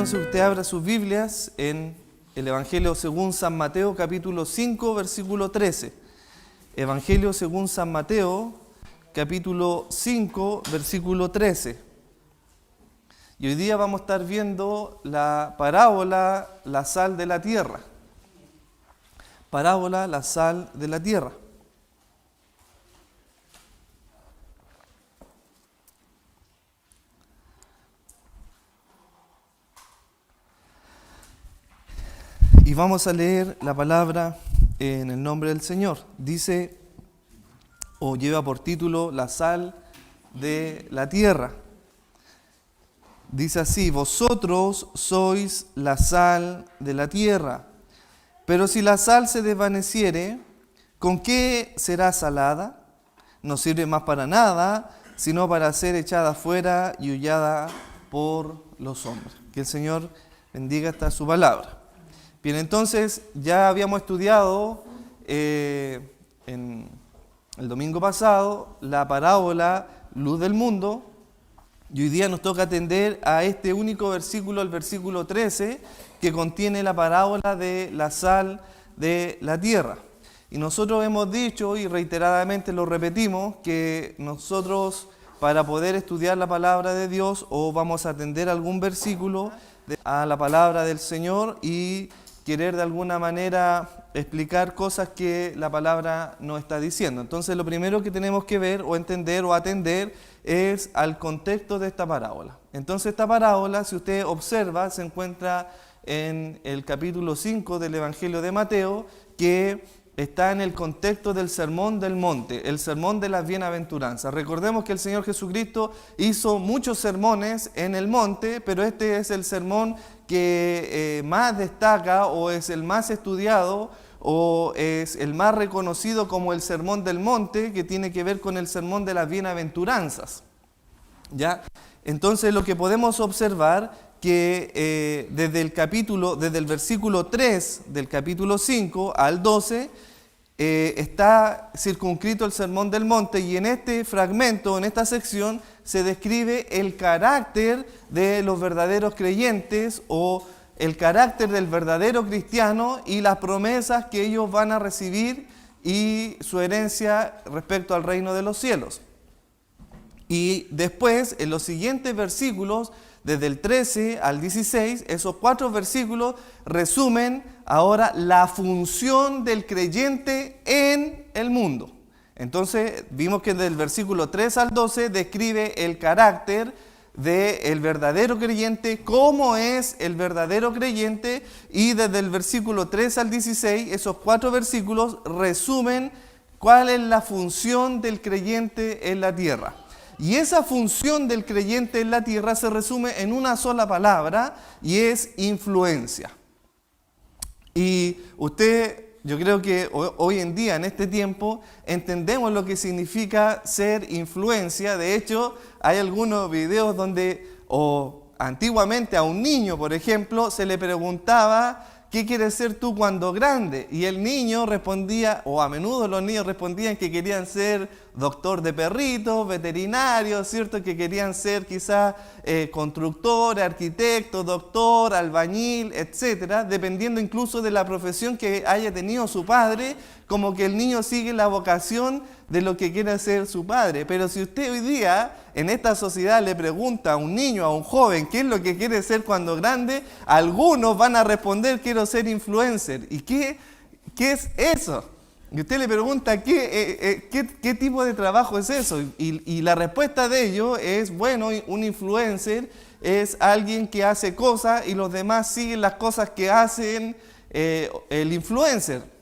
entonces usted abra sus Biblias en el Evangelio según San Mateo, capítulo 5, versículo 13. Evangelio según San Mateo, capítulo 5, versículo 13. Y hoy día vamos a estar viendo la parábola, la sal de la tierra. Parábola, la sal de la tierra. Y vamos a leer la palabra en el nombre del Señor. Dice, o lleva por título, la sal de la tierra. Dice así: vosotros sois la sal de la tierra. Pero si la sal se desvaneciere, ¿con qué será salada? No sirve más para nada, sino para ser echada fuera y hollada por los hombres. Que el Señor bendiga esta su palabra. Bien, entonces ya habíamos estudiado en el domingo pasado la parábola Luz del Mundo, y hoy día nos toca atender a este único versículo, el versículo 13, que contiene la parábola de la sal de la tierra. Y nosotros hemos dicho, y reiteradamente lo repetimos, que nosotros para poder estudiar la palabra de Dios, o vamos a atender algún versículo a la palabra del Señor y querer de alguna manera explicar cosas que la palabra no está diciendo. Entonces lo primero que tenemos que ver o entender o atender es al contexto de esta parábola. Entonces esta parábola, si usted observa, se encuentra en el capítulo 5 del Evangelio de Mateo, que está en el contexto del Sermón del Monte, el Sermón de las Bienaventuranzas. Recordemos que el Señor Jesucristo hizo muchos sermones en el monte, pero este es el sermón que más destaca, o es el más estudiado, o es el más reconocido como el Sermón del Monte, que tiene que ver con el Sermón de las Bienaventuranzas. ¿Ya? Entonces lo que podemos observar que desde el versículo 3 del capítulo 5 al 12 está circunscrito el Sermón del Monte, y en este fragmento, en esta sección, se describe el carácter de los verdaderos creyentes, o el carácter del verdadero cristiano, y las promesas que ellos van a recibir y su herencia respecto al reino de los cielos. Y después, en los siguientes versículos, desde el 13 al 16, esos 4 versículos resumen ahora la función del creyente en el mundo. Entonces vimos que desde el versículo 3 al 12 describe el carácter del verdadero creyente, cómo es el verdadero creyente, y desde el versículo 3 al 16, esos 4 versículos resumen cuál es la función del creyente en la tierra. Y esa función del creyente en la tierra se resume en una sola palabra, y es influencia. Y yo creo que hoy en día, en este tiempo, entendemos lo que significa ser influencia. De hecho, hay algunos videos donde, antiguamente a un niño, por ejemplo, se le preguntaba: ¿qué quieres ser tú cuando grande? Y el niño respondía, o a menudo los niños respondían que querían ser doctor de perritos, veterinario, ¿cierto? Que querían ser quizás constructor, arquitecto, doctor, albañil, etcétera, dependiendo incluso de la profesión que haya tenido su padre, como que el niño sigue la vocación de lo que quiere hacer su padre. Pero si usted hoy día en esta sociedad le pregunta a un niño, a un joven, qué es lo que quiere ser cuando grande, algunos van a responder: quiero ser influencer. ¿Y qué es eso? Y usted le pregunta, ¿qué tipo de trabajo es eso? Y la respuesta de ellos es: bueno, un influencer es alguien que hace cosas y los demás siguen las cosas que hacen el influencer.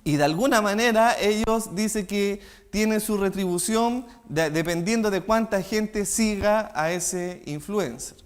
Y de alguna manera ellos dicen que tienen su retribución dependiendo de cuánta gente siga a ese influencer.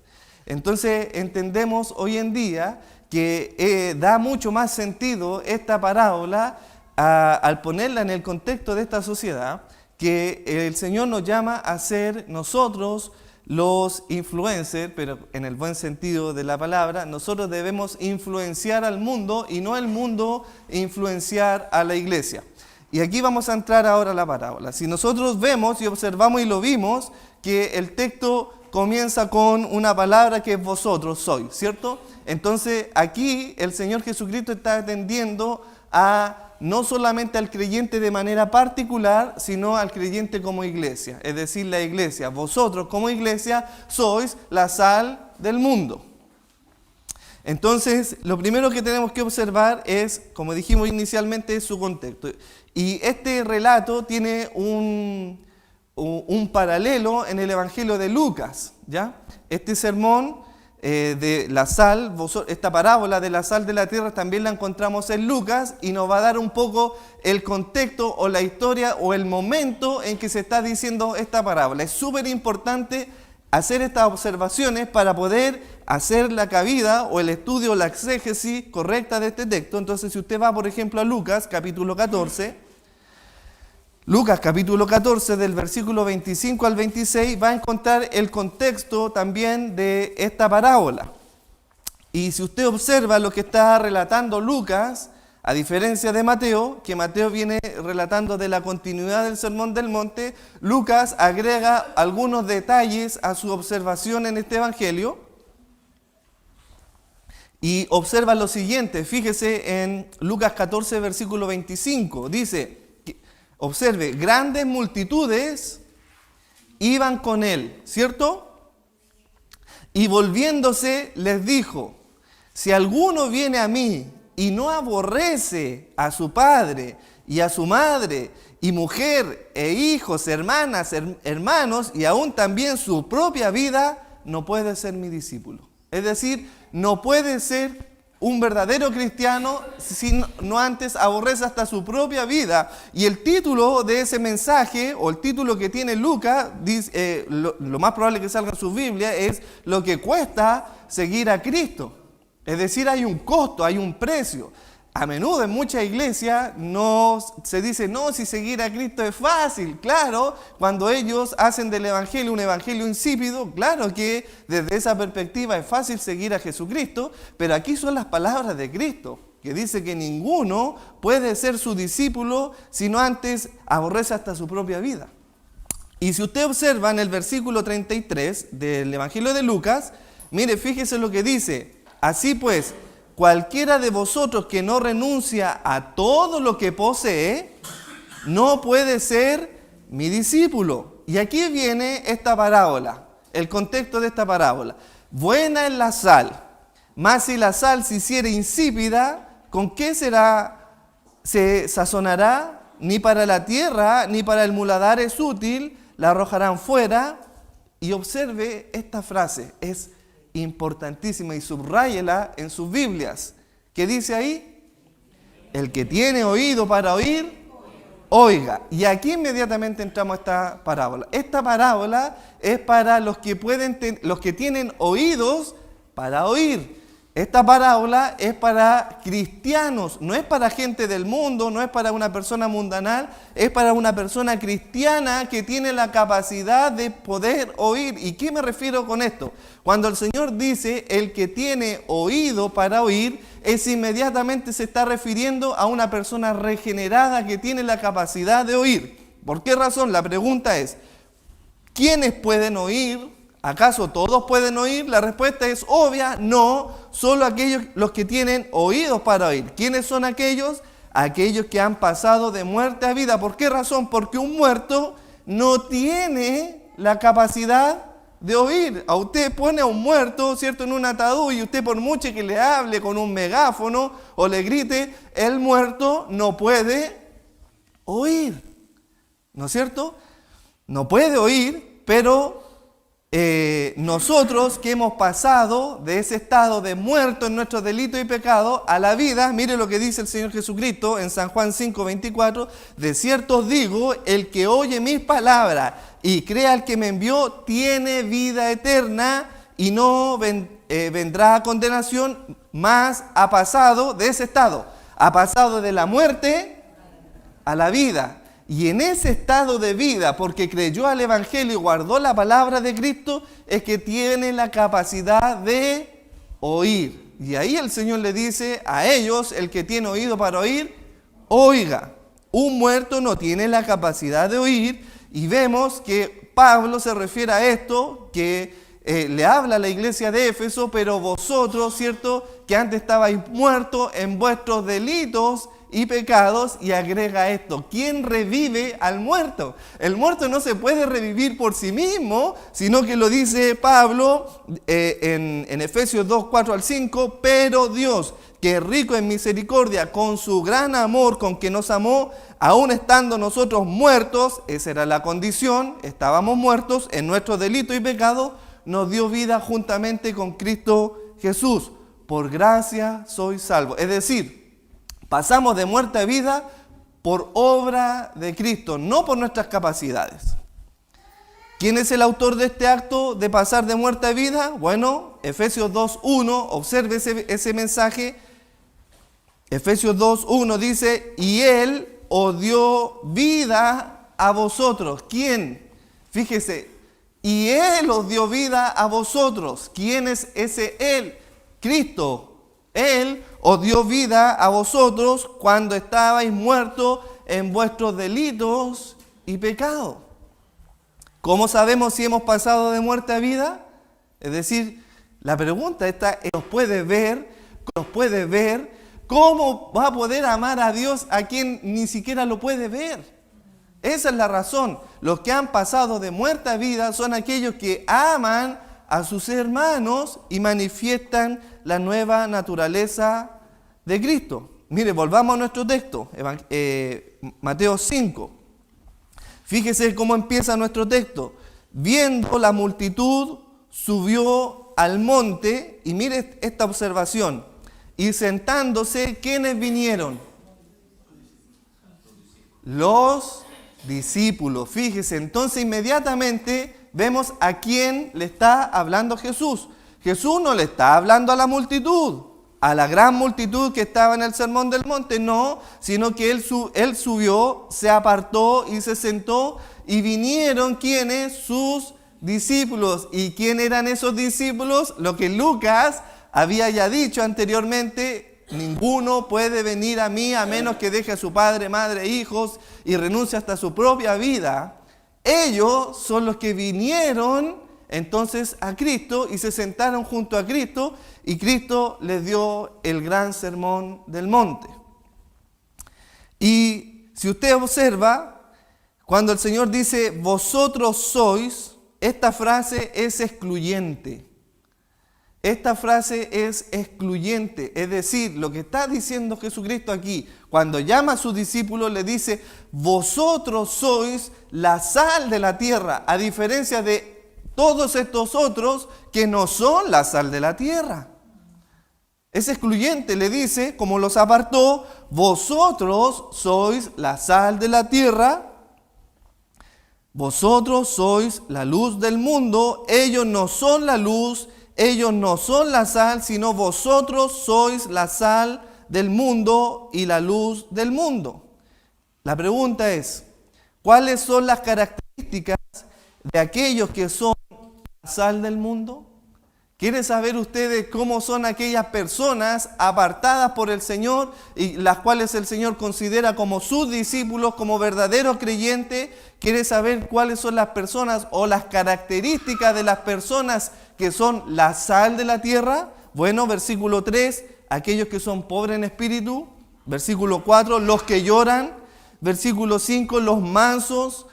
Entonces entendemos hoy en día que da mucho más sentido esta parábola al ponerla en el contexto de esta sociedad, que el Señor nos llama a ser nosotros los influencers, pero en el buen sentido de la palabra. Nosotros debemos influenciar al mundo y no el mundo influenciar a la iglesia. Y aquí vamos a entrar ahora a la parábola. Si nosotros vemos y observamos, y lo vimos, que el texto comienza con una palabra que es vosotros sois, ¿cierto? Entonces aquí el Señor Jesucristo está atendiendo a no solamente al creyente de manera particular, sino al creyente como iglesia. Es decir, la iglesia, vosotros como iglesia sois la sal del mundo. Entonces, lo primero que tenemos que observar es, como dijimos inicialmente, su contexto. Y este relato tiene un paralelo en el Evangelio de Lucas, ¿ya? Este sermón de la sal, esta parábola de la sal de la tierra también la encontramos en Lucas y nos va a dar un poco el contexto o la historia o el momento en que se está diciendo esta parábola. Es súper importante hacer estas observaciones para poder hacer la cabida o el estudio, la exégesis correcta de este texto. Entonces, si usted va, por ejemplo, a Lucas, capítulo 14, del versículo 25 al 26, va a encontrar el contexto también de esta parábola. Y si usted observa lo que está relatando Lucas, a diferencia de Mateo, que Mateo viene relatando de la continuidad del Sermón del Monte, Lucas agrega algunos detalles a su observación en este Evangelio. Y observa lo siguiente, fíjese en Lucas 14, versículo 25, dice... Observe, grandes multitudes iban con él, ¿cierto? Y volviéndose les dijo, si alguno viene a mí y no aborrece a su padre y a su madre y mujer e hijos, hermanas, hermanos y aún también su propia vida, no puede ser mi discípulo. Es decir, no puede ser un verdadero cristiano si no antes aborrece hasta su propia vida. Y el título de ese mensaje, o el título que tiene Lucas, dice, lo más probable que salga en su Biblia, es lo que cuesta seguir a Cristo. Es decir, hay un costo, hay un precio. A menudo en muchas iglesias no se dice, no, si seguir a Cristo es fácil. Claro, cuando ellos hacen del evangelio un evangelio insípido, claro que desde esa perspectiva es fácil seguir a Jesucristo, pero aquí son las palabras de Cristo, que dice que ninguno puede ser su discípulo si no antes aborrece hasta su propia vida. Y si usted observa en el versículo 33 del evangelio de Lucas, mire, fíjese lo que dice, así pues, cualquiera de vosotros que no renuncia a todo lo que posee, no puede ser mi discípulo. Y aquí viene esta parábola, el contexto de esta parábola. Buena es la sal, mas si la sal se hiciere insípida, ¿con qué se sazonará? Ni para la tierra, ni para el muladar es útil, la arrojarán fuera. Y observe esta frase, es importantísima y subráyela en sus Biblias. ¿Qué dice ahí? El que tiene oído para oír, oiga. Y aquí inmediatamente entramos a esta parábola. Esta parábola es para los que tienen oídos para oír. Esta parábola es para cristianos, no es para gente del mundo, no es para una persona mundanal, es para una persona cristiana que tiene la capacidad de poder oír. ¿Y qué me refiero con esto? Cuando el Señor dice el que tiene oído para oír, es inmediatamente se está refiriendo a una persona regenerada que tiene la capacidad de oír. ¿Por qué razón? La pregunta es, ¿quiénes pueden oír? ¿Acaso todos pueden oír? La respuesta es obvia, no, solo los que tienen oídos para oír. ¿Quiénes son aquellos? Aquellos que han pasado de muerte a vida. ¿Por qué razón? Porque un muerto no tiene la capacidad de oír. A usted pone a un muerto, ¿cierto?, en un ataúd y usted por mucho que le hable con un megáfono o le grite, el muerto no puede oír. ¿No es cierto? No puede oír, pero nosotros que hemos pasado de ese estado de muerto en nuestros delitos y pecados a la vida, mire lo que dice el Señor Jesucristo en San Juan 5:24, de cierto os digo, el que oye mis palabras y crea al que me envió, tiene vida eterna y no vendrá a condenación, mas ha pasado de ese estado, ha pasado de la muerte a la vida. Y en ese estado de vida, porque creyó al Evangelio y guardó la palabra de Cristo, es que tiene la capacidad de oír. Y ahí el Señor le dice a ellos, el que tiene oído para oír, oiga. Un muerto no tiene la capacidad de oír, y vemos que Pablo se refiere a esto, que le habla a la iglesia de Éfeso, pero vosotros, ¿cierto?, que antes estabais muertos en vuestros delitos y pecados, y agrega esto: ¿quién revive al muerto? El muerto no se puede revivir por sí mismo, sino que lo dice Pablo en Efesios 2, 4 al 5, pero Dios, que es rico en misericordia, con su gran amor con que nos amó, aun estando nosotros muertos, esa era la condición, estábamos muertos en nuestros delitos y pecados, nos dio vida juntamente con Cristo Jesús. Por gracia sois salvos. Es decir, pasamos de muerte a vida por obra de Cristo, no por nuestras capacidades. ¿Quién es el autor de este acto de pasar de muerte a vida? Bueno, Efesios 2.1, observe ese mensaje. Efesios 2.1 dice: y Él os dio vida a vosotros. ¿Quién? Fíjese, y Él os dio vida a vosotros. ¿Quién es ese Él? Cristo. Él os dio vida a vosotros cuando estabais muertos en vuestros delitos y pecados. ¿Cómo sabemos si hemos pasado de muerte a vida? Es decir, la pregunta está: ¿nos puede ver? ¿Cómo va a poder amar a Dios a quien ni siquiera lo puede ver? Esa es la razón. Los que han pasado de muerte a vida son aquellos que aman a sus hermanos y manifiestan la nueva naturaleza de Cristo. Mire, volvamos a nuestro texto, Mateo 5. Fíjese cómo empieza nuestro texto. Viendo la multitud, subió al monte, y mire esta observación, y sentándose, ¿quiénes vinieron? Los discípulos. Fíjese, entonces inmediatamente vemos a quién le está hablando Jesús. Jesús no le está hablando a la multitud, a la gran multitud que estaba en el Sermón del Monte, no, sino que él subió, se apartó y se sentó, y vinieron, ¿quiénes? Sus discípulos. ¿Y quién eran esos discípulos? Lo que Lucas había ya dicho anteriormente: ninguno puede venir a mí a menos que deje a su padre, madre, hijos y renuncie hasta su propia vida. Ellos son los que vinieron entonces a Cristo y se sentaron junto a Cristo, y Cristo les dio el gran sermón del monte. Y si usted observa, cuando el Señor dice vosotros sois, esta frase es excluyente. Esta frase es excluyente, es decir, lo que está diciendo Jesucristo aquí, cuando llama a sus discípulos, le dice: vosotros sois la sal de la tierra, a diferencia de todos estos otros que no son la sal de la tierra. Es excluyente, le dice, como los apartó: vosotros sois la sal de la tierra, vosotros sois la luz del mundo. Ellos no son la luz, ellos no son la sal, sino vosotros sois la sal del mundo y la luz del mundo. La pregunta es: ¿cuáles son las características de aquellos que son la sal del mundo? ¿Quieren saber ustedes cómo son aquellas personas apartadas por el Señor y las cuales el Señor considera como sus discípulos, como verdaderos creyentes? ¿Quieren saber cuáles son las personas o las características de las personas que son la sal de la tierra? Bueno, versículo 3, aquellos que son pobres en espíritu. Versículo 4, los que lloran. Versículo 5, los mansos.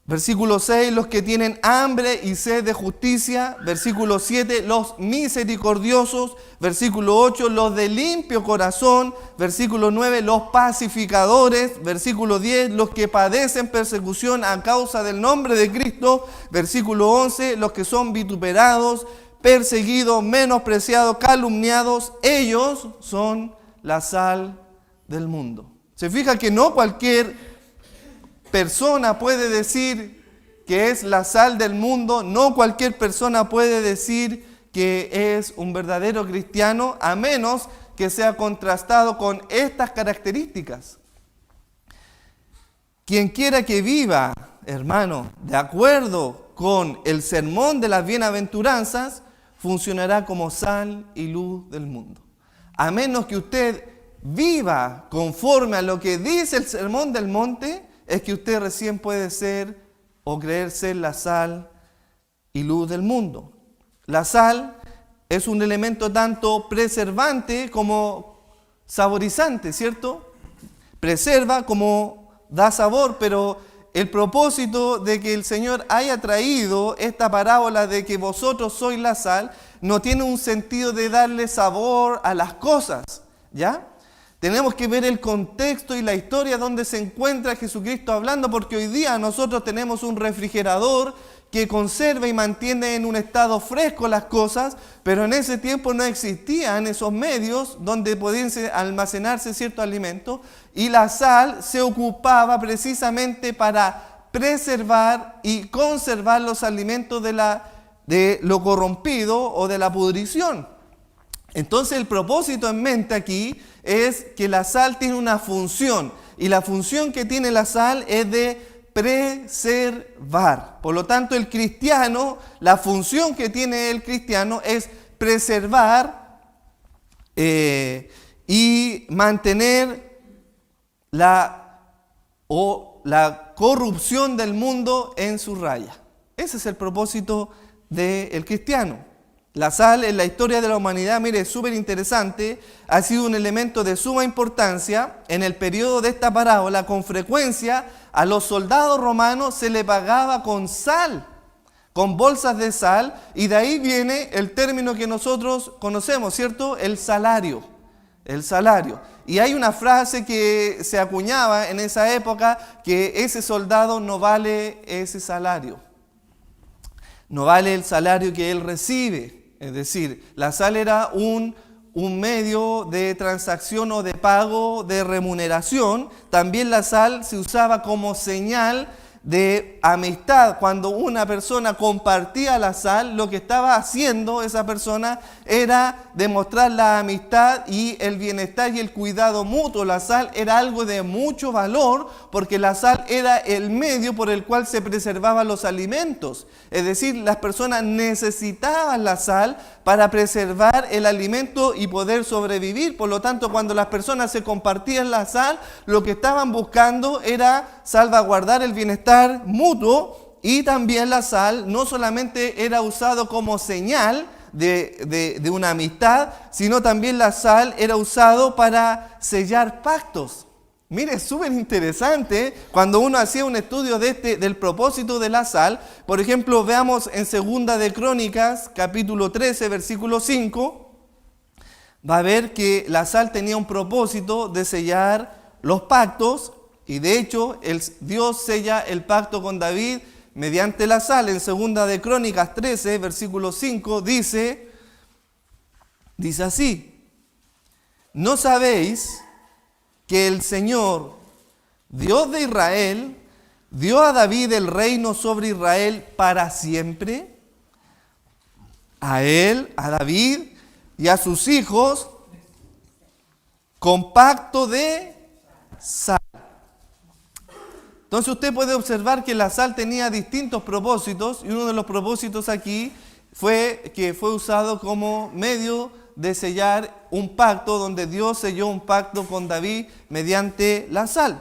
Versículo 6, los que tienen hambre y sed de justicia. Versículo 7, los misericordiosos. Versículo 8, los de limpio corazón. Versículo 9, los pacificadores. Versículo 10, los que padecen persecución a causa del nombre de Cristo. Versículo 11, los que son vituperados, perseguidos, menospreciados, calumniados. Ellos son la sal del mundo. Se fija que no cualquier persona puede decir que es la sal del mundo, no cualquier persona puede decir que es un verdadero cristiano, a menos que sea contrastado con estas características. Quien quiera que viva, hermano, de acuerdo con el sermón de las bienaventuranzas, funcionará como sal y luz del mundo. A menos que usted viva conforme a lo que dice el sermón del monte, es que usted recién puede ser o creer ser la sal y luz del mundo. la sal es un elemento tanto preservante como saborizante, ¿cierto? Preserva como da sabor, pero el propósito de que el Señor haya traído esta parábola de que vosotros sois la sal, no tiene un sentido de darle sabor a las cosas, ¿ya? Tenemos que ver el contexto y la historia donde se encuentra Jesucristo hablando, porque hoy día nosotros tenemos un refrigerador que conserva y mantiene en un estado fresco las cosas, pero en ese tiempo no existían esos medios donde podían almacenarse ciertos alimentos, y la sal se ocupaba precisamente para preservar y conservar los alimentos de lo corrompido o de la pudrición. Entonces el propósito en mente aquí es que la sal tiene una función, y la función que tiene la sal es de preservar. Por lo tanto, el cristiano, la función que tiene el cristiano es preservar y mantener la corrupción del mundo en su raya. Ese es el propósito del cristiano. La sal en la historia de la humanidad, mire, es súper interesante, ha sido un elemento de suma importancia. En el periodo de esta parábola, con frecuencia, a los soldados romanos se le pagaba con sal, con bolsas de sal, y de ahí viene el término que nosotros conocemos, ¿cierto? El salario. El salario. Y hay una frase que se acuñaba en esa época, que ese soldado no vale ese salario. No vale el salario que él recibe. Es decir, la sal era un medio de transacción o de pago, de remuneración. También la sal se usaba como señal de amistad. Cuando una persona compartía la sal, lo que estaba haciendo esa persona era demostrar la amistad y el bienestar y el cuidado mutuo. La sal era algo de mucho valor, porque la sal era el medio por el cual se preservaban los alimentos. Es decir, las personas necesitaban la sal para preservar el alimento y poder sobrevivir. Por lo tanto, cuando las personas se compartían la sal, lo que estaban buscando era salvaguardar el bienestar mutuo, y también la sal no solamente era usado como señal de una amistad, sino también la sal era usado para sellar pactos. Mire, es súper interesante cuando uno hacía un estudio del propósito de la sal. Por ejemplo, veamos en 2 de Crónicas, capítulo 13, versículo 5. Va a ver que la sal tenía un propósito de sellar los pactos, y de hecho Dios sella el pacto con David mediante la sal. En 2 de Crónicas 13, versículo 5, dice así: ¿no sabéis que el Señor, Dios de Israel, dio a David el reino sobre Israel para siempre? A él, a David y a sus hijos, con pacto de sal. Entonces usted puede observar que la sal tenía distintos propósitos, y uno de los propósitos aquí fue que fue usado como medio de sellar un pacto, donde Dios selló un pacto con David mediante la sal.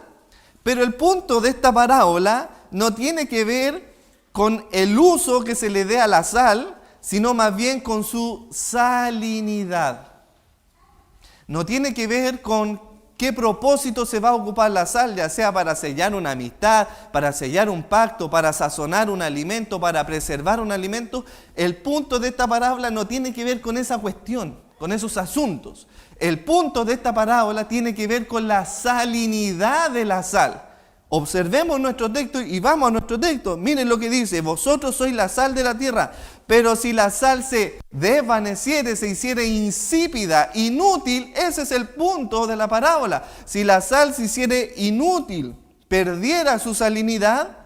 Pero el punto de esta parábola no tiene que ver con el uso que se le dé a la sal, sino más bien con su salinidad. No tiene que ver con qué propósito se va a ocupar la sal, ya sea para sellar una amistad, para sellar un pacto, para sazonar un alimento, para preservar un alimento. El punto de esta parábola no tiene que ver con esa cuestión, con esos asuntos. El punto de esta parábola tiene que ver con la salinidad de la sal. Observemos nuestro texto y vamos a nuestro texto. Miren lo que dice: vosotros sois la sal de la tierra, pero si la sal se desvaneciere, se hiciere insípida, inútil, ese es el punto de la parábola. Si la sal se hiciere inútil, perdiera su salinidad,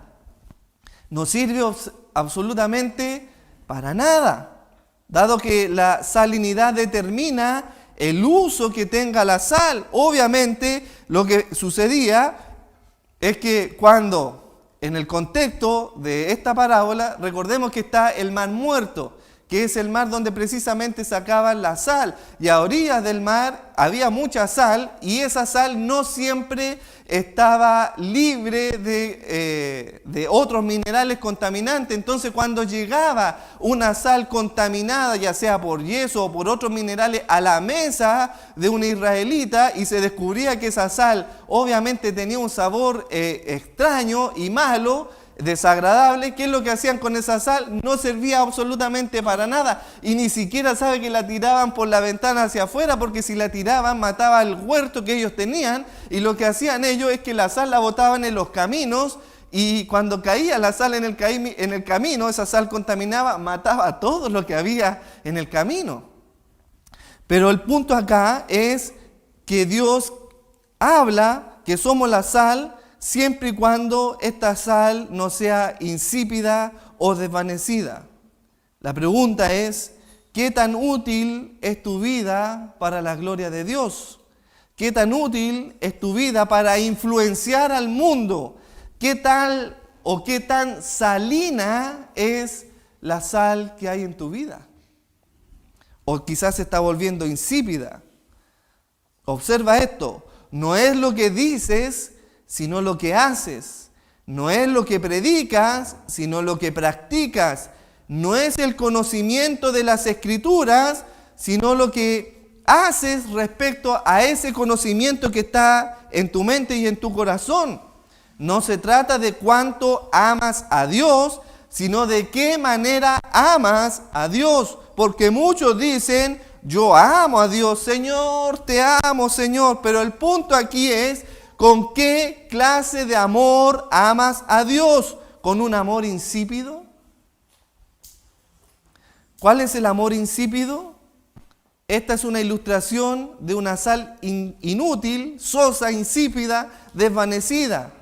no sirve absolutamente para nada, dado que la salinidad determina el uso que tenga la sal. Obviamente, lo que sucedía es que cuando, en el contexto de esta parábola, recordemos que está el mar muerto, que es el mar donde precisamente sacaban la sal. Y a orillas del mar había mucha sal, y esa sal no siempre estaba libre de otros minerales contaminantes. Entonces, cuando llegaba una sal contaminada, ya sea por yeso o por otros minerales, a la mesa de un israelita, y se descubría que esa sal obviamente tenía un sabor extraño y malo, desagradable, ¿qué es lo que hacían con esa sal? No servía absolutamente para nada, y ni siquiera sabe que la tiraban por la ventana hacia afuera, porque si la tiraban mataba el huerto que ellos tenían, y lo que hacían ellos es que la sal la botaban en los caminos, y cuando caía la sal en el camino, esa sal contaminaba, mataba a todo lo que había en el camino. Pero el punto acá es que Dios habla que somos la sal, siempre y cuando esta sal no sea insípida o desvanecida. La pregunta es, ¿qué tan útil es tu vida para la gloria de Dios? ¿Qué tan útil es tu vida para influenciar al mundo? ¿Qué tal o qué tan salina es la sal que hay en tu vida? O quizás se está volviendo insípida. Observa esto, no es lo que dices, sino lo que haces. No es lo que predicas, sino lo que practicas. No es el conocimiento de las Escrituras, sino lo que haces respecto a ese conocimiento que está en tu mente y en tu corazón. No se trata de cuánto amas a Dios, sino de qué manera amas a Dios. Porque muchos dicen, yo amo a Dios, Señor, te amo, Señor. Pero el punto aquí es, ¿con qué clase de amor amas a Dios? ¿Con un amor insípido? ¿Cuál es el amor insípido? Esta es una ilustración de una sal inútil, sosa, insípida, desvanecida.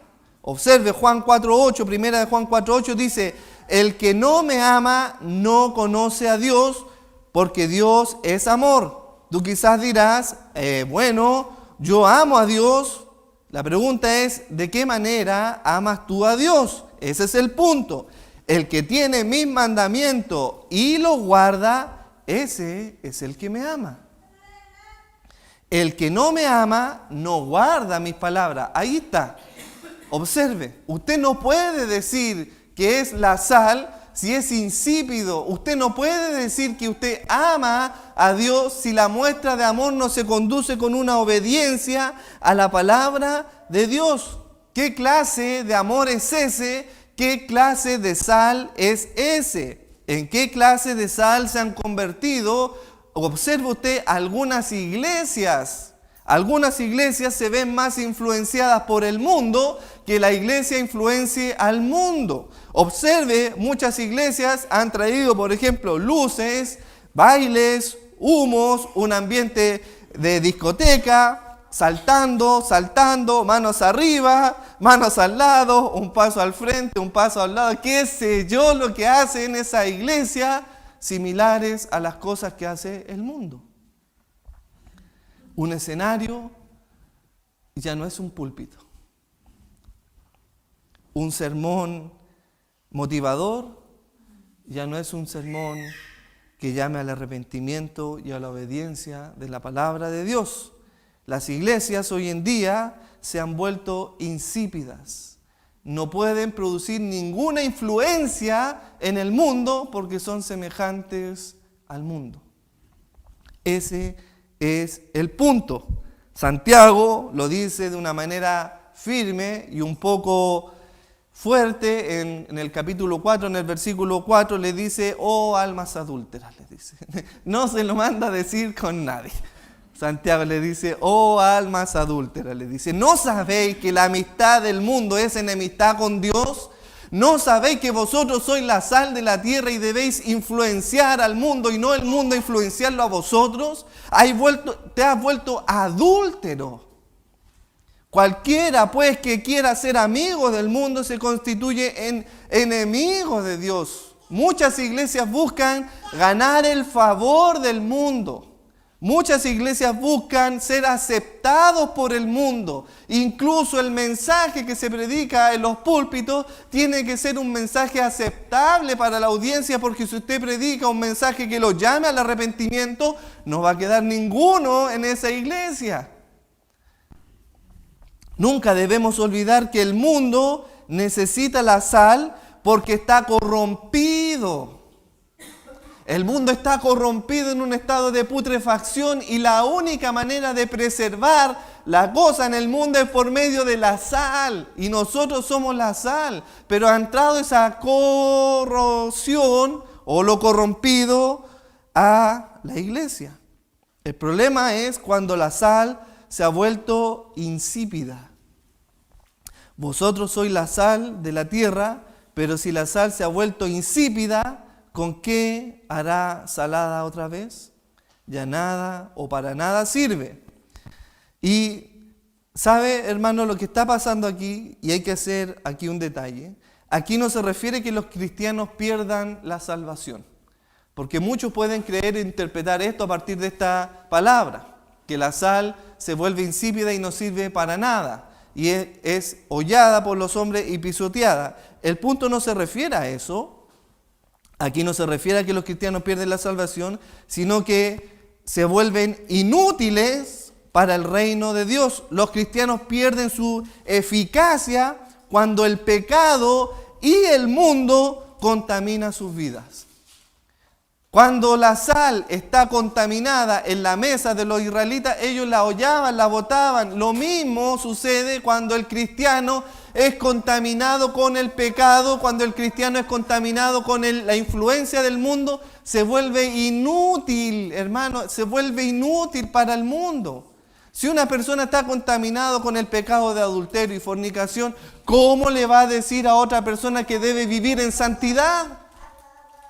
Observe Juan 4:8, primera de Juan 4:8 dice, el que no me ama no conoce a Dios, porque Dios es amor. Tú quizás dirás, bueno, yo amo a Dios. La pregunta es, ¿de qué manera amas tú a Dios? Ese es el punto. El que tiene mis mandamientos y los guarda, ese es el que me ama. El que no me ama, no guarda mis palabras. Ahí está. Observe, usted no puede decir que es la sal si es insípido. Usted no puede decir que usted ama a Dios si la muestra de amor no se conduce con una obediencia a la palabra de Dios. ¿Qué clase de amor es ese? ¿Qué clase de sal es ese? ¿En qué clase de sal se han convertido? Observe usted algunas iglesias. Algunas iglesias se ven más influenciadas por el mundo que la iglesia influencie al mundo. Observe, muchas iglesias han traído, por ejemplo, luces, bailes, humos, un ambiente de discoteca, saltando, manos arriba, manos al lado, un paso al frente, un paso al lado, qué sé yo lo que hace en esa iglesia, similares a las cosas que hace el mundo. Un escenario ya no es un púlpito. Un sermón motivador ya no es un sermón que llame al arrepentimiento y a la obediencia de la palabra de Dios. Las iglesias hoy en día se han vuelto insípidas. No pueden producir ninguna influencia en el mundo porque son semejantes al mundo. Ese es el punto. Santiago lo dice de una manera firme y un poco fuerte en el capítulo 4, en el versículo 4, le dice, oh almas adúlteras, le dice. No se lo manda a decir con nadie. Santiago le dice, oh almas adúlteras, le dice, ¿no sabéis que la amistad del mundo es enemistad con Dios? ¿No sabéis que vosotros sois la sal de la tierra y debéis influenciar al mundo y no el mundo influenciarlo a vosotros? Te has vuelto adúltero. Cualquiera pues que quiera ser amigo del mundo se constituye en enemigo de Dios. Muchas iglesias buscan ganar el favor del mundo. Muchas iglesias buscan ser aceptados por el mundo. Incluso el mensaje que se predica en los púlpitos tiene que ser un mensaje aceptable para la audiencia, porque si usted predica un mensaje que lo llame al arrepentimiento, no va a quedar ninguno en esa iglesia. Nunca debemos olvidar que el mundo necesita la sal porque está corrompido. El mundo está corrompido en un estado de putrefacción y la única manera de preservar la cosa en el mundo es por medio de la sal. Y nosotros somos la sal. Pero ha entrado esa corrosión o lo corrompido a la iglesia. El problema es cuando la sal se ha vuelto insípida. Vosotros sois la sal de la tierra, pero si la sal se ha vuelto insípida, ¿con qué hará salada otra vez? Ya nada o para nada sirve. Y sabe, hermano, lo que está pasando aquí, y hay que hacer aquí un detalle. Aquí no se refiere que los cristianos pierdan la salvación, porque muchos pueden creer e interpretar esto a partir de esta palabra, que la sal se vuelve insípida y no sirve para nada, y es hollada por los hombres y pisoteada. El punto no se refiere a eso. Aquí no se refiere a que los cristianos pierden la salvación, sino que se vuelven inútiles para el reino de Dios. Los cristianos pierden su eficacia cuando el pecado y el mundo contaminan sus vidas. Cuando la sal está contaminada en la mesa de los israelitas, ellos la hollaban, la botaban. Lo mismo sucede cuando el cristiano es contaminado con el pecado, cuando el cristiano es contaminado con la influencia del mundo, se vuelve inútil, hermano, se vuelve inútil para el mundo. Si una persona está contaminado con el pecado de adulterio y fornicación, ¿cómo le va a decir a otra persona que debe vivir en santidad?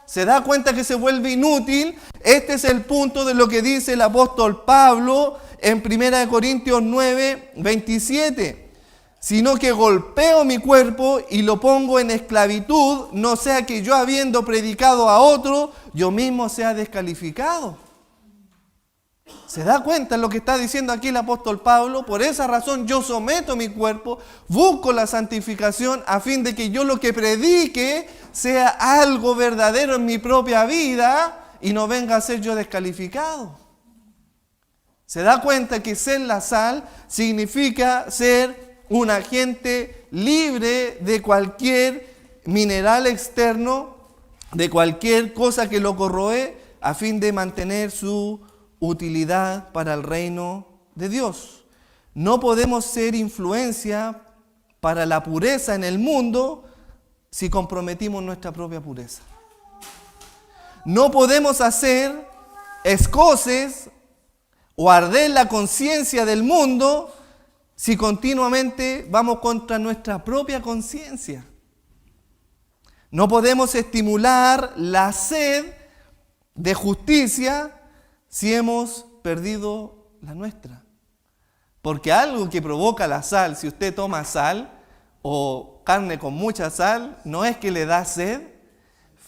¿Se da cuenta que se vuelve inútil? Este es el punto de lo que dice el apóstol Pablo en 1 Corintios 9, 27. Sino que golpeo mi cuerpo y lo pongo en esclavitud, no sea que yo habiendo predicado a otro, yo mismo sea descalificado. ¿Se da cuenta de lo que está diciendo aquí el apóstol Pablo? Por esa razón yo someto mi cuerpo, busco la santificación a fin de que yo lo que predique sea algo verdadero en mi propia vida y no venga a ser yo descalificado. ¿Se da cuenta que ser la sal significa ser un agente libre de cualquier mineral externo, de cualquier cosa que lo corroe, a fin de mantener su utilidad para el reino de Dios? No podemos ser influencia para la pureza en el mundo si comprometimos nuestra propia pureza. No podemos hacer escoces o arder la conciencia del mundo si continuamente vamos contra nuestra propia conciencia. No podemos estimular la sed de justicia si hemos perdido la nuestra. Porque algo que provoca la sal, si usted toma sal o carne con mucha sal, no es que le da sed.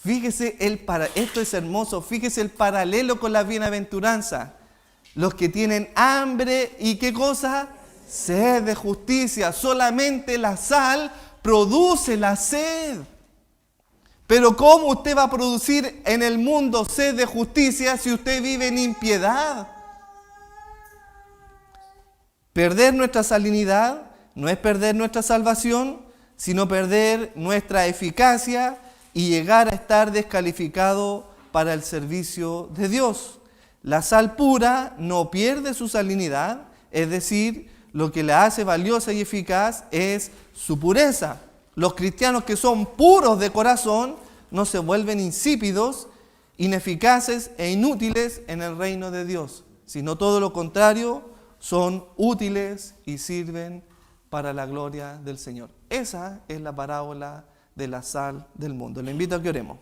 Fíjese, esto es hermoso, fíjese el paralelo con la bienaventuranza. Los que tienen hambre y ¿qué cosa? Sed de justicia. Solamente la sal produce la sed. Pero ¿cómo usted va a producir en el mundo sed de justicia si usted vive en impiedad? Perder nuestra salinidad no es perder nuestra salvación, sino perder nuestra eficacia y llegar a estar descalificado para el servicio de Dios. La sal pura no pierde su salinidad, es decir, lo que la hace valiosa y eficaz es su pureza. Los cristianos que son puros de corazón no se vuelven insípidos, ineficaces e inútiles en el reino de Dios, sino todo lo contrario, son útiles y sirven para la gloria del Señor. Esa es la parábola de la sal del mundo. Le invito a que oremos.